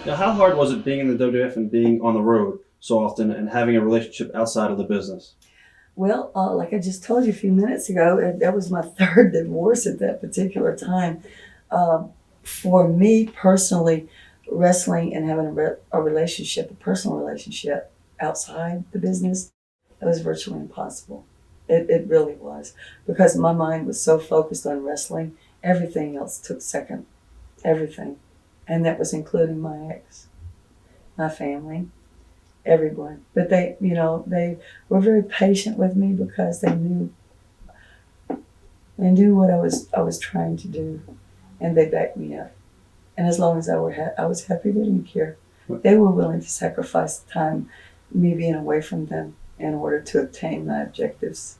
Now, how hard was it being in the WWF and being on the road so often and having a relationship outside of the business? Well, like I just told you a few minutes ago, that was my third divorce at that particular time. For me personally, wrestling and having a relationship, a personal relationship outside the business, it was virtually impossible. It really was, because my mind was so focused on wrestling, everything else took second, everything. And that was including my ex, my family, everyone. But they were very patient with me because they knew what I was trying to do, and they backed me up. And as long as I was happy, they didn't care. They were willing to sacrifice the time, me being away from them, in order to obtain my objectives.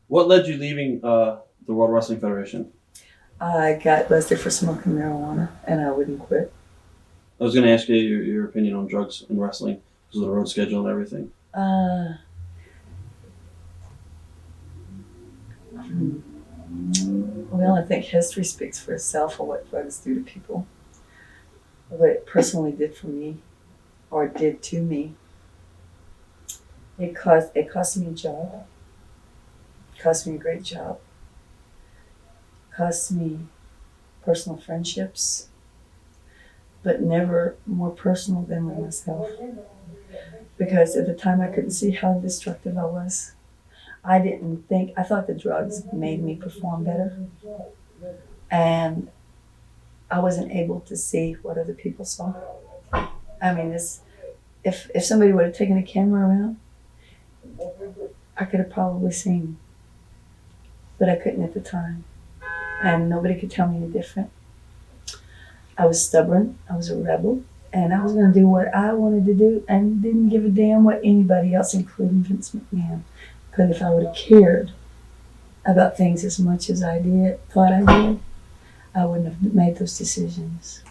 What led you leaving the World Wrestling Federation? I got busted for smoking marijuana, and I wouldn't quit. I was going to ask you your opinion on drugs and wrestling because of the road schedule and everything. Well, I think history speaks for itself of what drugs do to people. What it personally did for me, or did to me. It cost me a job. It cost me a great job. It cost me personal friendships, but never more personal than with myself. Because at the time I couldn't see how destructive I was. I thought the drugs made me perform better. And I wasn't able to see what other people saw. I mean, if somebody would have taken a camera around, I could have probably seen. But I couldn't at the time. And nobody could tell me any different. I was stubborn, I was a rebel, and I was going to do what I wanted to do and didn't give a damn what anybody else, including Vince McMahon. Because if I would have cared about things as much as I thought I did, I wouldn't have made those decisions.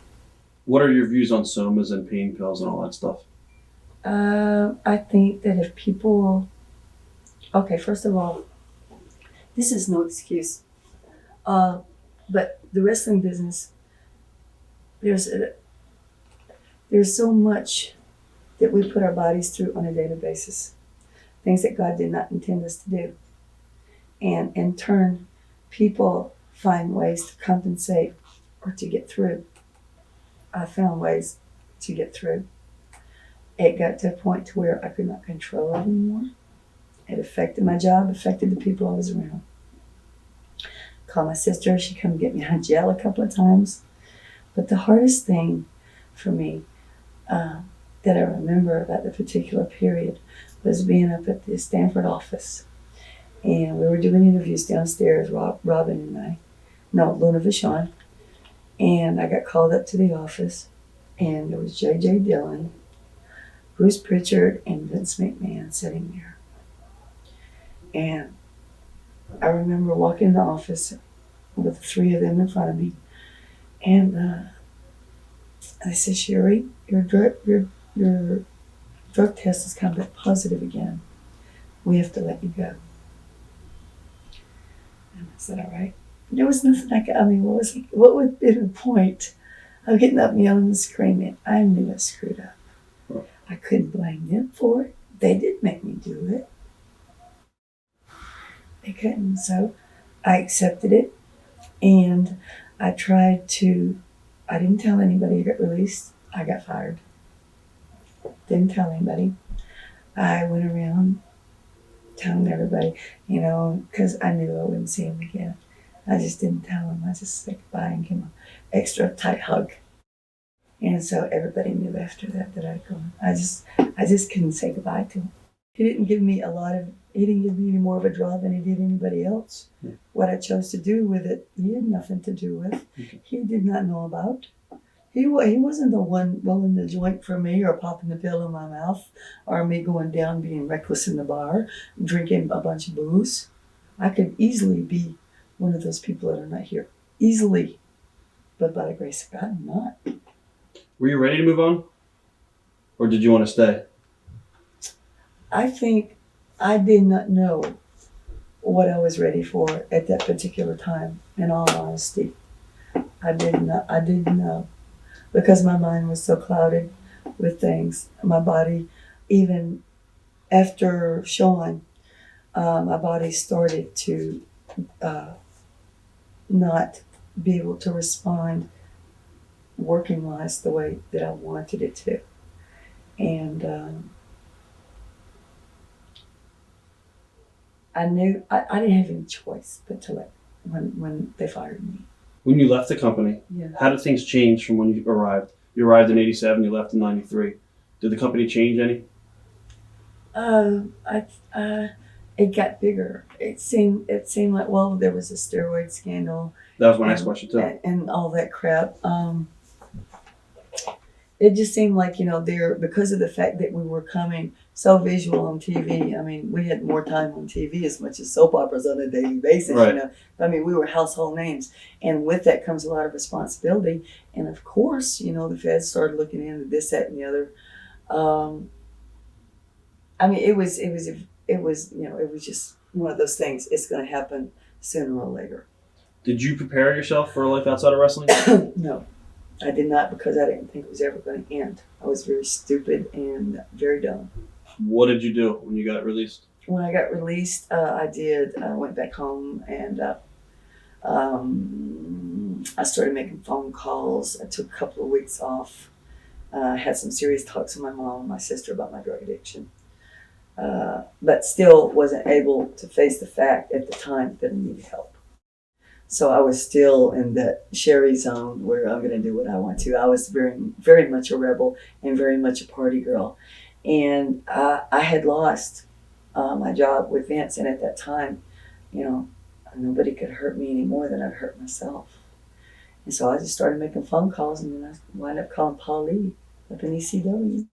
What are your views on Somas and pain pills and all that stuff? I think that if people... Okay, first of all, this is no excuse. But the wrestling business, there's so much that we put our bodies through on a daily basis. Things that God did not intend us to do. And in turn, people find ways to compensate or to get through. I found ways to get through. It got to a point to where I could not control it anymore. It affected my job, affected the people I was around. Called my sister, she come get me out of jail a couple of times. But the hardest thing for me that I remember about the particular period was being up at the Stanford office. And we were doing interviews downstairs, Robin and I. No, Luna Vachon. And I got called up to the office, and there was JJ Dillon, Bruce Prichard, and Vince McMahon sitting there. And I remember walking in the office with the three of them in front of me. And I said, Sherri, your drug test has come back positive again. We have to let you go. And I said, all right. There was nothing what would be the point of getting up and yelling and screaming? I knew I screwed up. I couldn't blame them for it. They did make me do it. They couldn't. So I accepted it, and I didn't tell anybody I got released. I got fired. Didn't tell anybody. I went around telling everybody, because I knew I wouldn't see him again. I just didn't tell him. I just said goodbye and gave him an extra tight hug. And so everybody knew after that I'd gone. I just couldn't say goodbye to him. He didn't give me any more of a draw than he did anybody else. Yeah. What I chose to do with it, he had nothing to do with. Okay. He did not know about. He wasn't the one rolling the joint for me or popping the pill in my mouth or me going down being reckless in the bar, drinking a bunch of booze. I could easily be one of those people that are not here. Easily. But by the grace of God, I'm not. Were you ready to move on? Or did you want to stay? I think I did not know what I was ready for at that particular time, in all honesty. I didn't know. because my mind was so clouded with things. My body, even after Shawn, my body started to not be able to respond working wise the way that I wanted it to. And I knew I didn't have any choice but to let when they fired me. When you left the company, Yeah. how did things change from when you arrived? You arrived in '87, you left in '93. Did the company change any? It got bigger. It seemed like, well, there was a steroid scandal. That was my next question too. And all that crap. It just seemed like, there, because of the fact that we were coming so visual on TV. I mean, we had more time on TV as much as soap operas on a daily basis, Right. I mean, we were household names. And with that comes a lot of responsibility. And of course, the feds started looking into this, that, and the other. I mean, it was just one of those things. It's going to happen sooner or later. Did you prepare yourself for a life outside of wrestling? No, I did not, because I didn't think it was ever going to end. I was very stupid and very dumb. What did you do when you got released? When I got released, I went back home and I started making phone calls. I took a couple of weeks off. Had some serious talks with my mom and my sister about my drug addiction. But still wasn't able to face the fact at the time that I needed help. So I was still in that Sherri zone where I'm going to do what I want to. I was very, very much a rebel and very much a party girl. And I had lost my job with Vince. And at that time, nobody could hurt me any more than I'd hurt myself. And so I just started making phone calls, and then I wound up calling Paul Lee up in ECW.